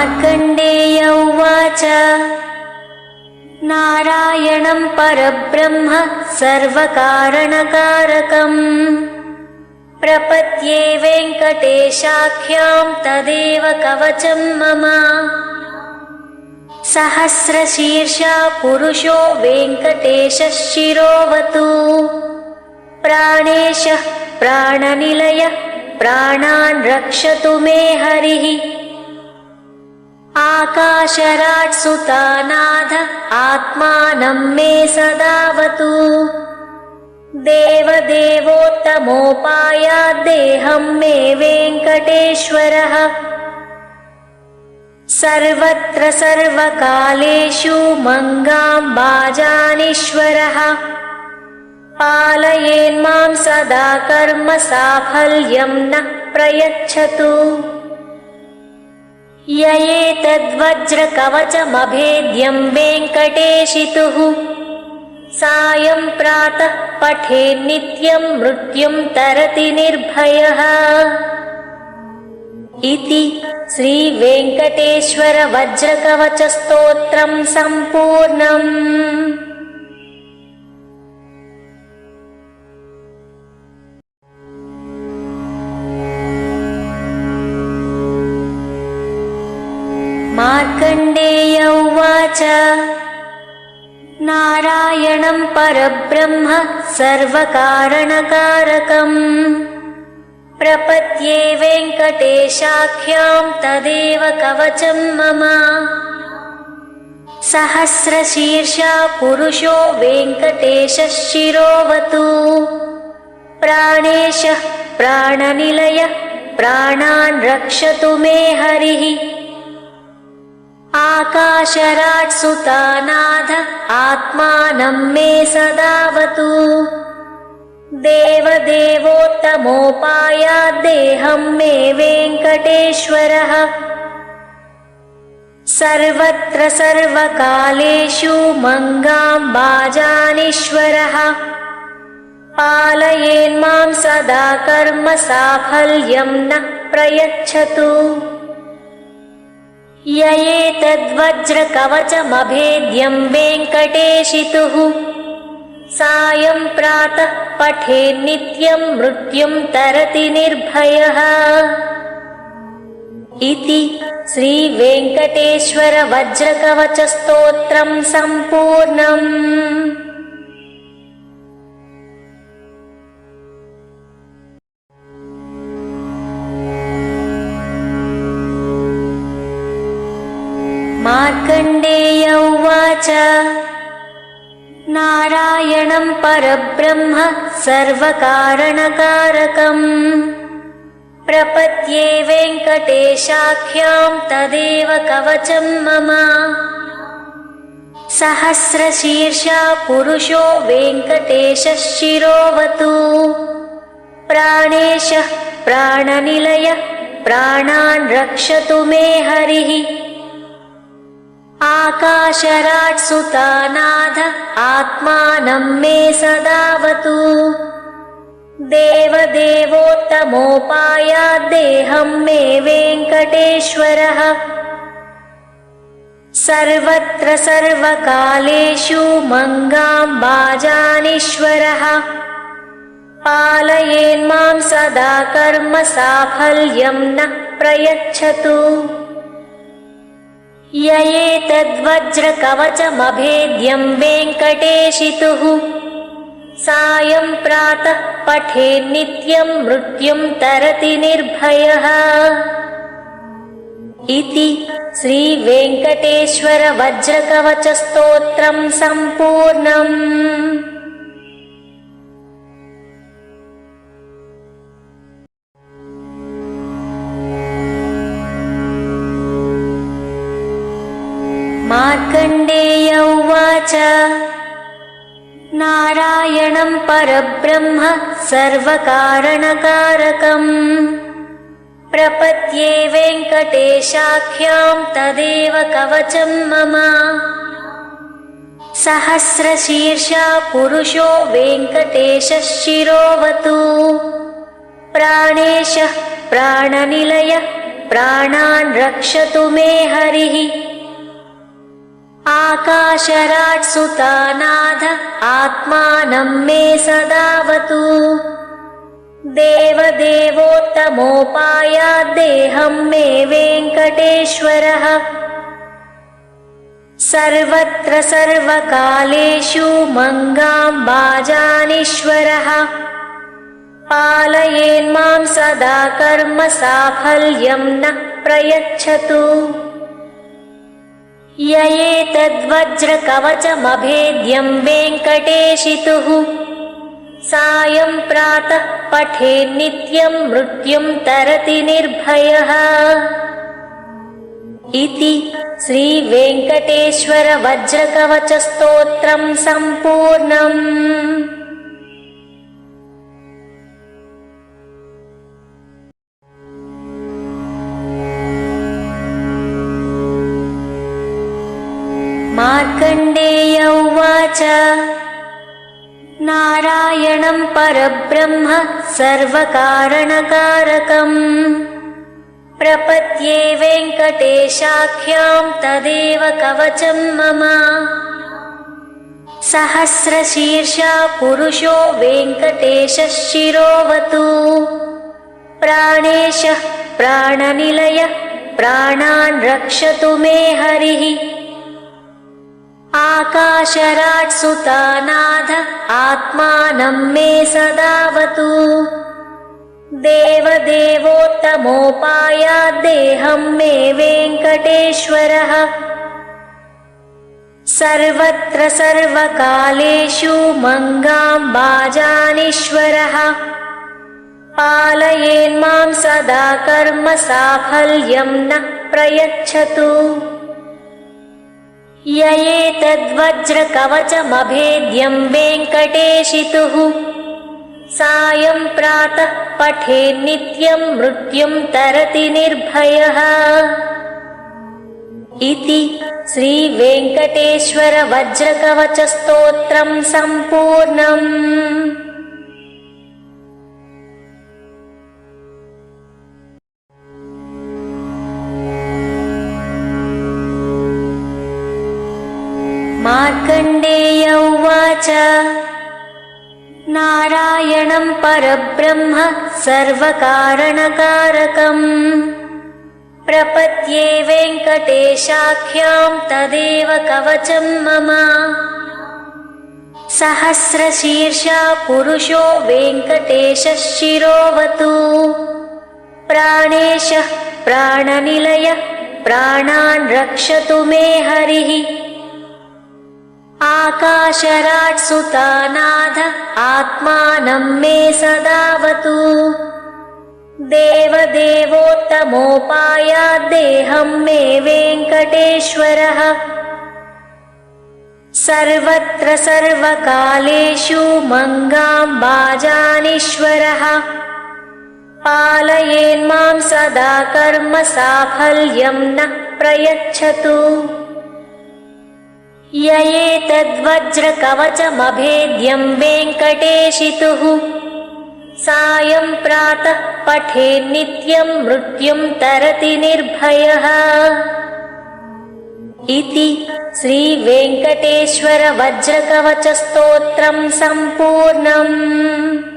मार्कण्डेय उवाच नारायणं परब्रह्म सर्वकारणकारकम् प्रपद्ये वेङ्कटेशाख्यां तदेव कवचं मम। सहस्रशीर्षा पुरुषो वेङ्कटेशः शिरोवतु प्राणेशः प्राणनिलयः प्राणान् रक्षतु मे हरिः। आकाशराट् सुतानाथ आत्मानं मे सदावतु देवदेवोत्तमोपायाद्देहं मे वेङ्कटेश्वरः। सर्वत्र सर्वकालेषु मंगां भाजानीश्वरः पालयेन्मां सदा कर्म साफल्यं न प्रयच्छतु। य एतद्वज्रकवचमभेद्यं वेङ्कटेशितुः सायं प्रातः पठेन् नित्यं मृत्युं तरति निर्भयः। इति श्री वेङ्कटेश्वर वज्रकवचस्तोत्रं सम्पूर्णम्। मार्कण्डेय उवाच नारायणं परब्रह्म सर्वकारणकारकम् प्रपद्ये वेङ्कटेशाख्यां तदेव कवचं मम। सहस्रशीर्षा पुरुषो वेङ्कटेशः शिरोवतु प्राणेशः प्राणनिलयः प्राणान् रक्षतु मे हरिः। आकाशराट् सुतानाथ आत्मानं मे सदावतु देवदेवोत्तमोपायाद्देहं मे वेङ्कटेश्वरः। सर्वत्र सर्वकालेषु मंगां भाजानीश्वरः पालयेन्मां सदा कर्म साफल्यं न प्रयच्छतु। य एतद्वज्रकवचमभेद्यं वेङ्कटेशितुः सायं प्रातः पठेन् नित्यं मृत्युं तरति निर्भयः। इति श्री वेङ्कटेश्वर वज्रकवचस्तोत्रं सम्पूर्णम्। मार्कण्डेय उवाच नारायणं परब्रह्म सर्वकारणकारकम् प्रपद्ये वेङ्कटेशाख्यां तदेव कवचं मम। सहस्रशीर्षा पुरुषो वेङ्कटेशः शिरोवतु प्राणेशः प्राणनिलयः प्राणान् रक्षतु मे हरिः। आकाशराट् सुतानाथ आत्मानं मे सदावतु देवदेवोत्तमोपायाद्देहं मे वेङ्कटेश्वरः। सर्वत्र सर्वकालेषु मंगां भाजानीश्वरः पालयेन्मां सदा कर्म साफल्यं न प्रयच्छतु। य एतद्वज्रकवचमभेद्यं वेङ्कटेशितुः सायं प्रातः पठेन् नित्यं मृत्युं तरति निर्भयः। इति श्री वेङ्कटेश्वर वज्रकवचस्तोत्रं सम्पूर्णम्। मार्कण्डेय उवाच नारायणं परब्रह्म सर्वकारणकारकम् प्रपद्ये वेङ्कटेशाख्यां तदेव कवचं मम। सहस्रशीर्षा पुरुषो वेङ्कटेशः शिरोवतु प्राणेशः प्राणनिलयः प्राणान् रक्षतु मे हरिः। आकाशराट् सुतानाथ आत्मानं मे सदावतु। देवदेवोत्तमोपायाद्देहं मे वेङ्कटेश्वरः। सर्वत्र सर्वकालेषु मङ्गाम्बाजानीश्वरः। पालयेन्मां सदा कर्म साफल्यं न प्रयच्छतु। य एतद्वज्रकवचमभेद्यं वेङ्कटेशितुः सायं प्रातः पठेन्नित्यं मृत्युं तरति निर्भयः। इति श्रीवेङ्कटेश्वर वज्रकवचस्तोत्रं सम्पूर्णम्। मार्कण्डेय उवाच नारायणं परब्रह्म सर्वकारणकारकम् प्रपद्ये वेङ्कटेशाख्यां तदेव कवचं मम। सहस्रशीर्षा पुरुषो वेङ्कटेशः शिरोवतु। प्राणेशः प्राणनिलयः प्राणान् रक्षतु मे हरिः। आकाशराट् सुतानाथ आत्मानं मे सदावतु। देवदेवोत्तमोपायाद्देहं मे वेङ्कटेश्वरः। सर्वत्र सर्वकालेषु मङ्गाम्बाजानीश्वरः। पालयेन्मां सदा कर्म साफल्यं न प्रयच्छतु। य एतद्वज्रकवचमभेद्यं वेङ्कटेशितुः सायं प्रातः पठेन्नित्यं मृत्युं तरति निर्भयः। इति श्रीवेङ्कटेश्वर वज्रकवचस्तोत्रं सम्पूर्णम्। मार्कण्डेय उवाच नारायणं परब्रह्म सर्वकारणकारकम् प्रपद्ये वेङ्कटेशाख्यां तदेव कवचं मम। सहस्रशीर्षा पुरुषो वेङ्कटेशः शिरोवतु। प्राणेशः प्राणनिलयः प्राणान् रक्षतु मे हरिः। आकाशराट् सुतानाथ आत्मानं मे सदावतु। देवदेवोत्तमोपायाद्देहं मे वेङ्कटेश्वरः। सर्वत्र सर्वकालेषु मङ्गाम्बाजानीश्वरः। पालयेन्मां सदा कर्म साफल्यं न प्रयच्छतु। य एतद्वज्रकवचमभेद्यं वेङ्कटेशितुः सायं प्रातः पठेन्नित्यं मृत्युं तरति निर्भयः। इति श्रीवेङ्कटेश्वर वज्रकवचस्तोत्रं सम्पूर्णम्।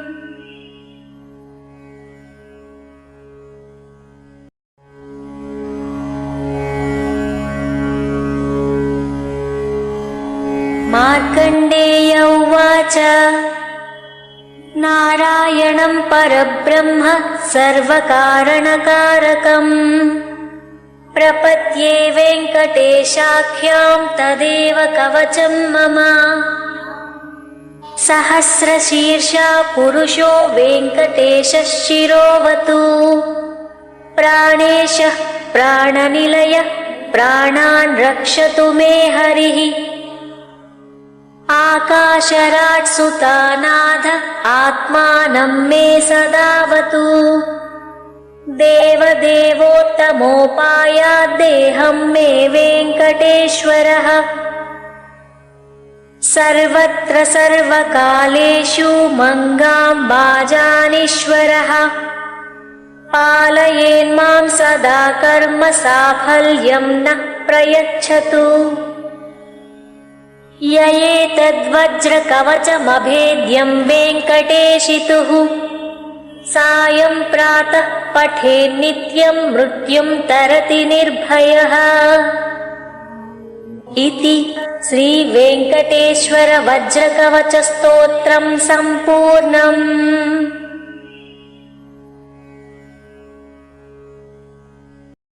मार्कण्डेय उवाच नारायणं परब्रह्म सर्वकारणकारकम् प्रपद्ये वेङ्कटेशाख्यां तदेव कवचं मम। सहस्रशीर्षा पुरुषो वेङ्कटेशः शिरोवतु। प्राणेशः प्राणनिलयः प्राणान् रक्षतु मे हरिः। आकाशराट् सुतानाथ आत्मानं मे सदावतु। देवदेवोत्तमोपायाद्देहं मे वेङ्कटेश्वरः। सर्वत्र सर्वकालेषु मङ्गाम्बाजानीश्वरः। पालयेन्मां सदा कर्म साफल्यं न प्रयच्छतु। य एतद्वज्रकवचमभेद्यं वेङ्कटेशितुः सायं प्रातः पठेन्नित्यं मृत्युं तरति निर्भयः। इति श्रीवेङ्कटेश्वर वज्रकवचस्तोत्रं सम्पूर्णम्।